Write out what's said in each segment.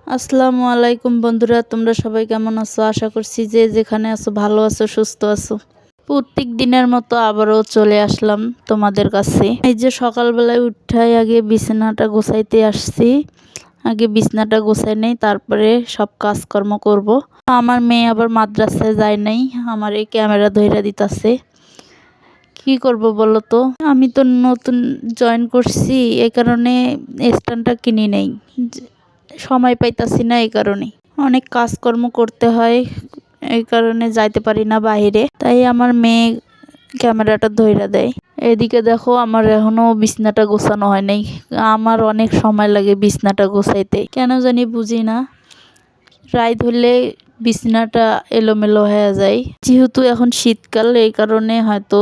আসসালামু আলাইকুম বন্ধুরা, তোমরা সবাই কেমন আছো? আশা করছি যে যেখানে আছো ভালো আছো, সুস্থ আছো। প্রত্যেক দিনের মতো আবারও চলে আসলাম তোমাদের কাছে। এই যে সকালবেলায় উঠাই আগে বিছানাটা গোছাইতে আসছি। আগে বিছানাটা গোছাই নেই, তারপরে সব কাজকর্ম করব। আমার মেয়ে আবার মাদ্রাসায় যায় নাই, আমার এই ক্যামেরা ধইরা দিতাছে। কি করব বলো তো? আমি তো নতুন জয়েন করছি, এই কারণে স্ট্যান্ডটা কিনি নেই। সময় পাইতাছি না, এই কারণে অনেক কাজকর্ম করতে হয়, এই কারণে যাইতে পারি না বাইরে। তাই আমার মেয়ে ক্যামেরাটা ধইরা দেয়। এদিকে দেখো, আমার এখনো বিছনাটা গোছানো হয় নাই। আমার অনেক সময় লাগে বিছনাটা গোছাইতে, কেন জানি বুঝি না। রাত হলে বিছনাটা এলোমেলো হয়ে যায়। যেহেতু এখন শীতকাল, এই কারণে হয়তো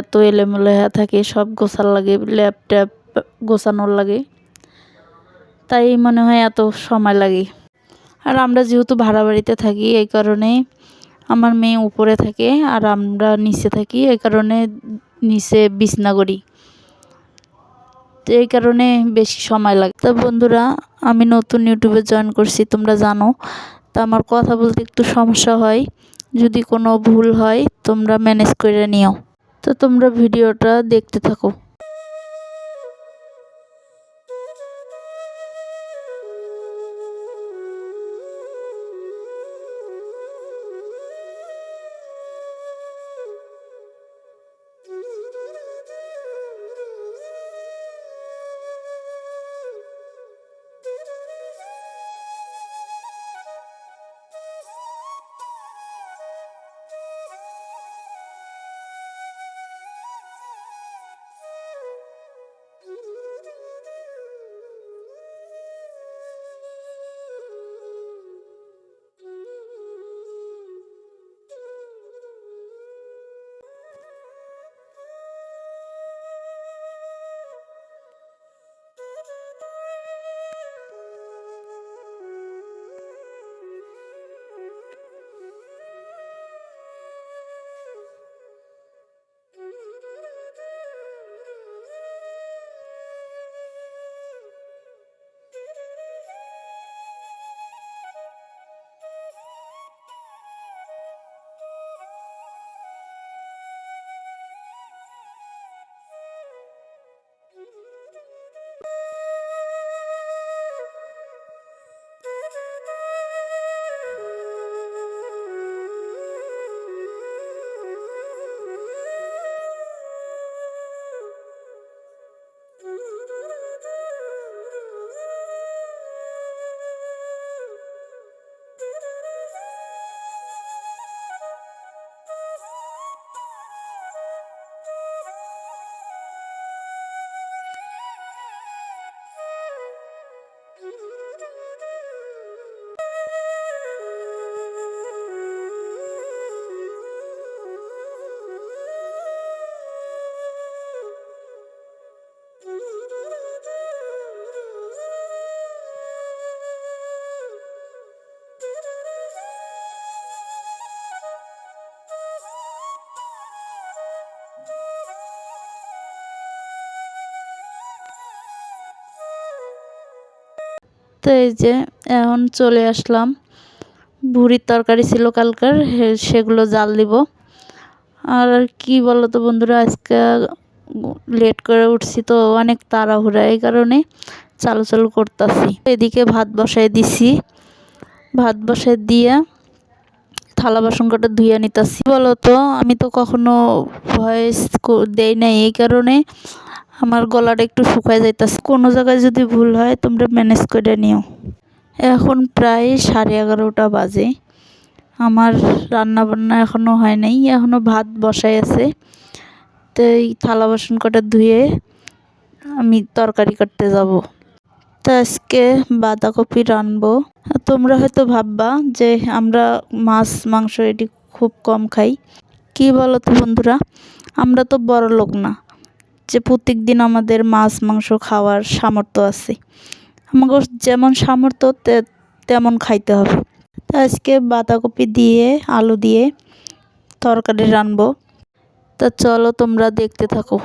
এত এলোমেলো হয়ে থাকে। সব গোছার লাগে, ল্যাপটপ গোছানোর লাগে, তাই মনে হয় এত সময় লাগে। আর আমরা যেহেতু ভাড়া বাড়িতে থাকি, এই কারণে আমার মেয়ে উপরে থাকে আর আমরা নিচে থাকি, এই কারণে নিচে বিছনা করি, তো এই কারণে বেশি সময় লাগে। তো বন্ধুরা, আমি নতুন ইউটিউবে জয়েন করছি, তোমরা জানো। তো আমার কথা বলতে একটু সমস্যা হয়, যদি কোনো ভুল হয় তোমরা ম্যানেজ করে নিও। তো তোমরা ভিডিওটা দেখতে থাকো। তো এই যে এখন চলে আসলাম। ভুঁড়ির তরকারি ছিল কালকার, সেগুলো জাল দিব। আর কি বলো তো বন্ধুরা, আজকে লেট করে উঠছি তো, অনেক তাড়াহুড়া, এই কারণে চালু চালু করতেছি। এদিকে ভাত বসাই দিছি, ভাত বসাই দিয়ে থালা বাসন কটা ধুয়ে নিতেছি। বলো তো, আমি তো কখনো ভয়েস দেই নাই, এই কারণে আমার গলাটা একটু শুকায় যাইতেছে। কোনো জায়গায় যদি ভুল হয় তোমরা ম্যানেজ করে নিও। এখন প্রায় 11:30 বাজে। আমার রান্না বান্না এখনও হয় নাই, এখনও ভাত বসাই আছে। তো এই থালা বাসন কটা ধুয়ে আমি তরকারি কাটতে যাব। তো আজকে বাঁধাকপি রানবো। তোমরা হয়তো ভাববা যে আমরা মাছ মাংস এটি খুব কম খাই। কি বলো তো বন্ধুরা, আমরা তো বড় লোক না যে প্রত্যেক দিন আমাদের মাছ মাংস খাওয়ার সামর্থ্য আছে। আমাকে যেমন সামর্থ্য তেমন খাইতে হবে। তো আজকে বাঁধাকপি দিয়ে আলু দিয়ে তরকারি রানবো। তা চলো তোমরা দেখতে থাকো।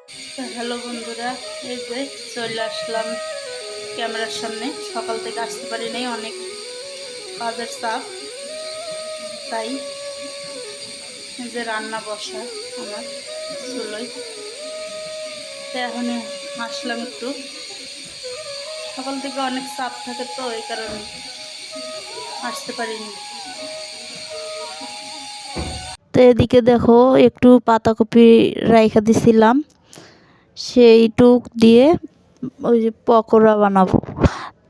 হ্যালো বন্ধুরা, এই যে চলে আসলাম ক্যামেরার সামনে। সকাল থেকে আসতে পারি নাই, অনেক কাজের চাপ, তাই যে রান্না বসা আমার চুলোয়। তো এখন আসলাম একটু, সকাল থেকে অনেক চাপ থাকে তো এই কারণে আসতে পারিনি। তো এদিকে দেখো একটু পাতাকপি রাইখা দিছিলাম, সেইটুক দিয়ে ওই যে পকোড়া বানাবো।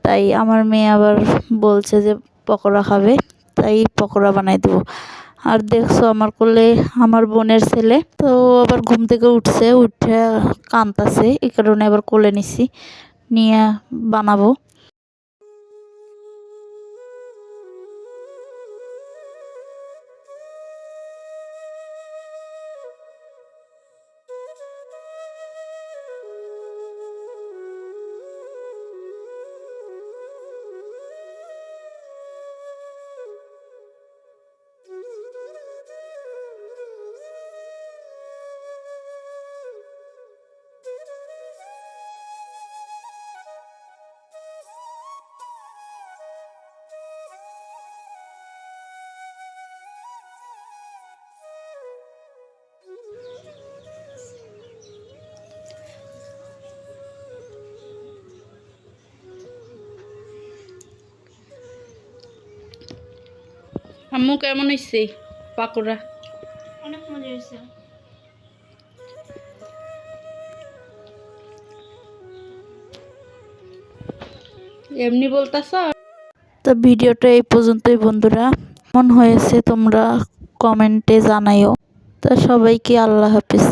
তাই আমার মেয়ে আবার বলছে যে পকোড়া খাবে, তাই পকোড়া বানাই দেবো। আর দেখছো আমার কোলে আমার বোনের ছেলে, তো আবার ঘুম থেকে উঠছে, উঠে কাঁদতাছে, এই কারণে আবার কোলে নিছি, নিয়ে বানাবো। আম্মু কেমন হয়েছে পাকোড়া? অনেক মজা হয়েছে। এমনি বলতাছ? তো ভিডিওটা এই পর্যন্তই বন্ধুরা, কেমন হয়েছে তোমরা কমেন্টে জানাইও। তো সবাইকে আল্লাহ হাফেজ।